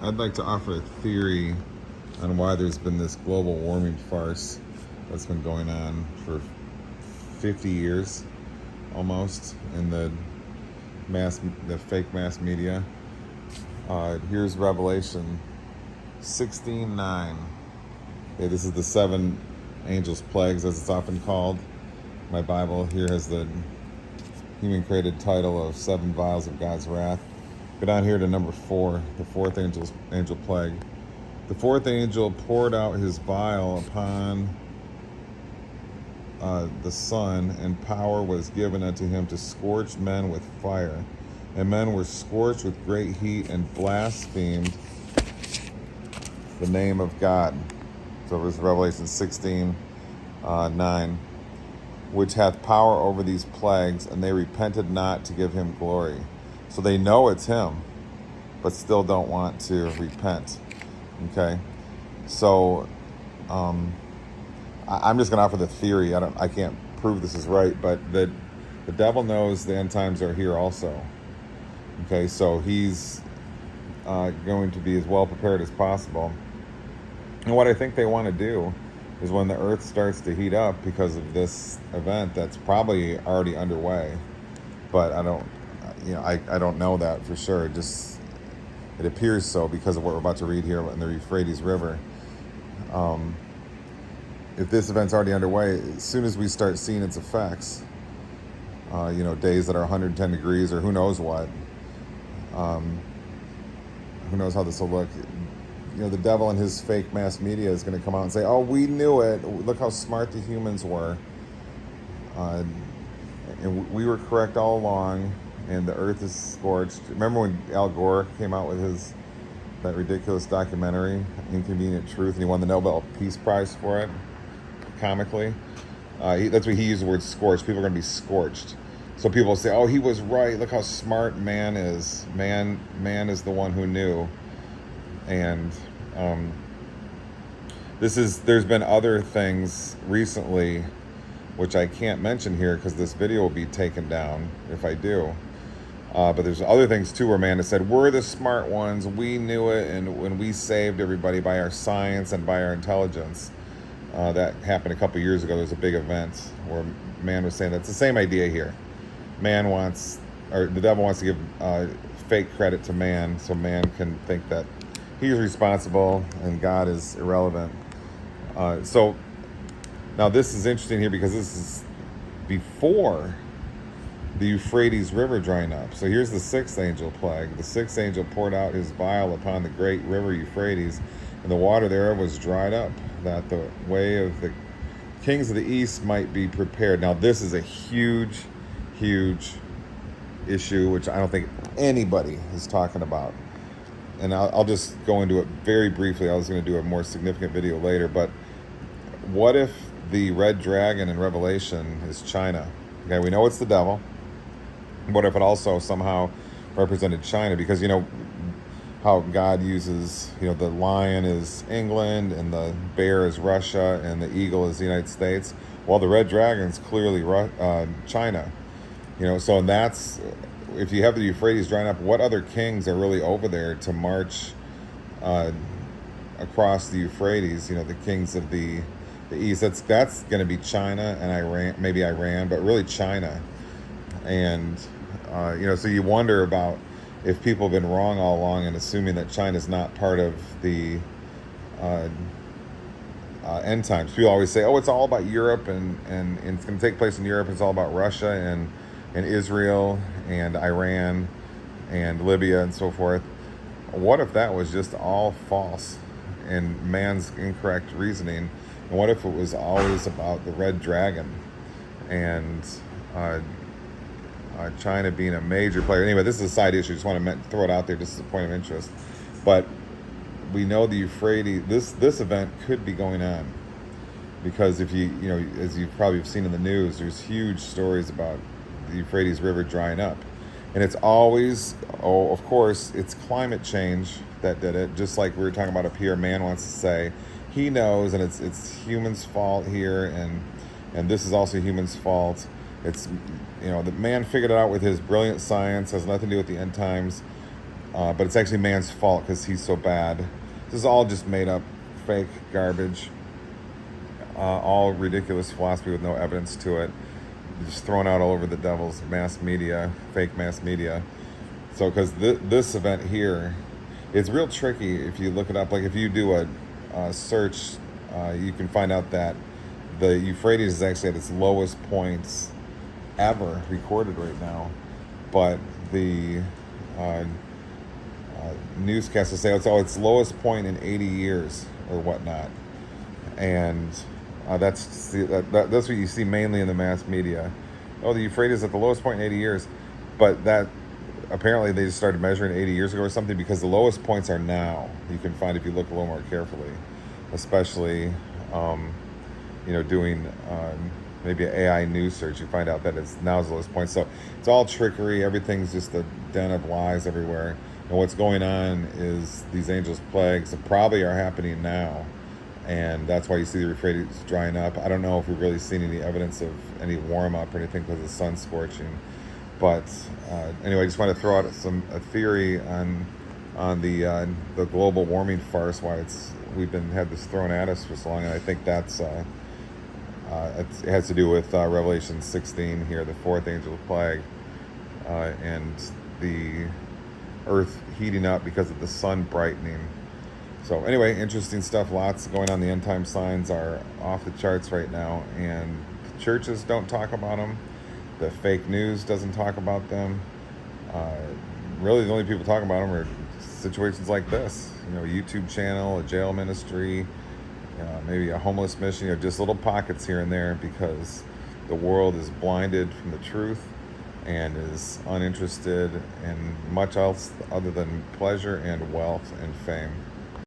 I'd like to offer a theory on why there's been this global warming farce that's been going on for 50 years almost in the fake mass media. Here's Revelation 16:9. Okay, this is the seven angels' plagues, as it's often called. My Bible here has the human-created title of seven vials of God's wrath. Go down here to number 4, the fourth angel plague. The fourth angel poured out his vial upon the sun, and power was given unto him to scorch men with fire. And men were scorched with great heat and blasphemed the name of God. So it was Revelation 16:9, which hath power over these plagues, and they repented not to give him glory. So they know it's him, but still don't want to repent. Okay, so I'm just going to offer the theory. I can't prove this is right, but the devil knows the end times are here also. Okay, so he's going to be as well prepared as possible. And what I think they want to do is when the earth starts to heat up because of this event that's probably already underway, but I don't know that for sure. It appears so because of what we're about to read here in the Euphrates River. If this event's already underway, as soon as we start seeing its effects, days that are 110 degrees or who knows what, who knows how this will look. The devil and his fake mass media is going to come out and say, oh, we knew it. Look how smart the humans were. And we were correct all along, and the earth is scorched. Remember when Al Gore came out with that ridiculous documentary, Inconvenient Truth, and he won the Nobel Peace Prize for it, comically? That's what he used the word scorched. People are going to be scorched. So people say, oh, he was right. Look how smart man is. Man is the one who knew. And there's been other things recently which I can't mention here because this video will be taken down if I do. But there's other things too where man has said, we're the smart ones, we knew it, and when we saved everybody by our science and by our intelligence. That happened a couple years ago. There's a big event where man was saying that's the same idea here. The devil wants to give fake credit to man so man can think that he's responsible and God is irrelevant. So now this is interesting here because this is before the Euphrates River drying up. So here's the sixth angel plague. The sixth angel poured out his vial upon the great river Euphrates, and the water thereof was dried up, that the way of the kings of the east might be prepared. Now this is a huge, huge issue, which I don't think anybody is talking about. And I'll just go into it very briefly. I was going to do a more significant video later, but what if the red dragon in Revelation is China? Okay, we know it's the devil. What if it also somehow represented China? Because how God uses, the lion is England and the bear is Russia and the eagle is the United States. Well, the red dragon's clearly China. So that's, if you have the Euphrates drying up, what other kings are really over there to march across the Euphrates? The kings of the east. That's going to be China and Iran, but really China. And so you wonder about if people have been wrong all along in assuming that China's not part of the end times. People always say, oh, it's all about Europe and it's going to take place in Europe. It's all about Russia and Israel and Iran and Libya and so forth. What if that was just all false and man's incorrect reasoning? And what if it was always about the red dragon and China being a major player? Anyway, this is a side issue. Just want to throw it out there just as a point of interest. But we know the Euphrates, this event could be going on because if as you probably have seen in the news, there's huge stories about the Euphrates River drying up. And it's always, of course, it's climate change that did it. Just like we were talking about up here, man wants to say he knows, and it's humans' fault here, and this is also humans' fault. It's, the man figured it out with his brilliant science, has nothing to do with the end times. but it's actually man's fault because he's so bad. This is all just made up, fake garbage, all ridiculous philosophy with no evidence to it, just thrown out all over the devil's mass media, fake mass media. So, because this event here, it's real tricky if you look it up. Like if you do a search, you can find out that the Euphrates is actually at its lowest points ever recorded right now, but the newscasters say it's its lowest point in 80 years or whatnot, and that's what you see mainly in the mass media. Oh, the Euphrates is at the lowest point in 80 years, but that apparently they just started measuring 80 years ago or something, because the lowest points are now. You can find if you look a little more carefully, especially doing maybe an AI news search, you find out that it's now the lowest point. So it's all trickery. Everything's just a den of lies everywhere. And what's going on is these angels' plagues probably are happening now, and that's why you see the Euphrates drying up. I don't know if we've really seen any evidence of any warm up or anything because the sun's scorching. But anyway, I just want to throw out a theory on the global warming farce. Why we've had this thrown at us for so long, and I think that's it has to do with Revelation 16 here, the fourth angel plague, and the earth heating up because of the sun brightening. So anyway, interesting stuff. Lots going on. The end time signs are off the charts right now, and churches don't talk about them. The fake news doesn't talk about them. Really, the only people talking about them are situations like this. A YouTube channel, a jail ministry, maybe a homeless mission. Just little pockets here and there, because the world is blinded from the truth and is uninterested in much else other than pleasure and wealth and fame.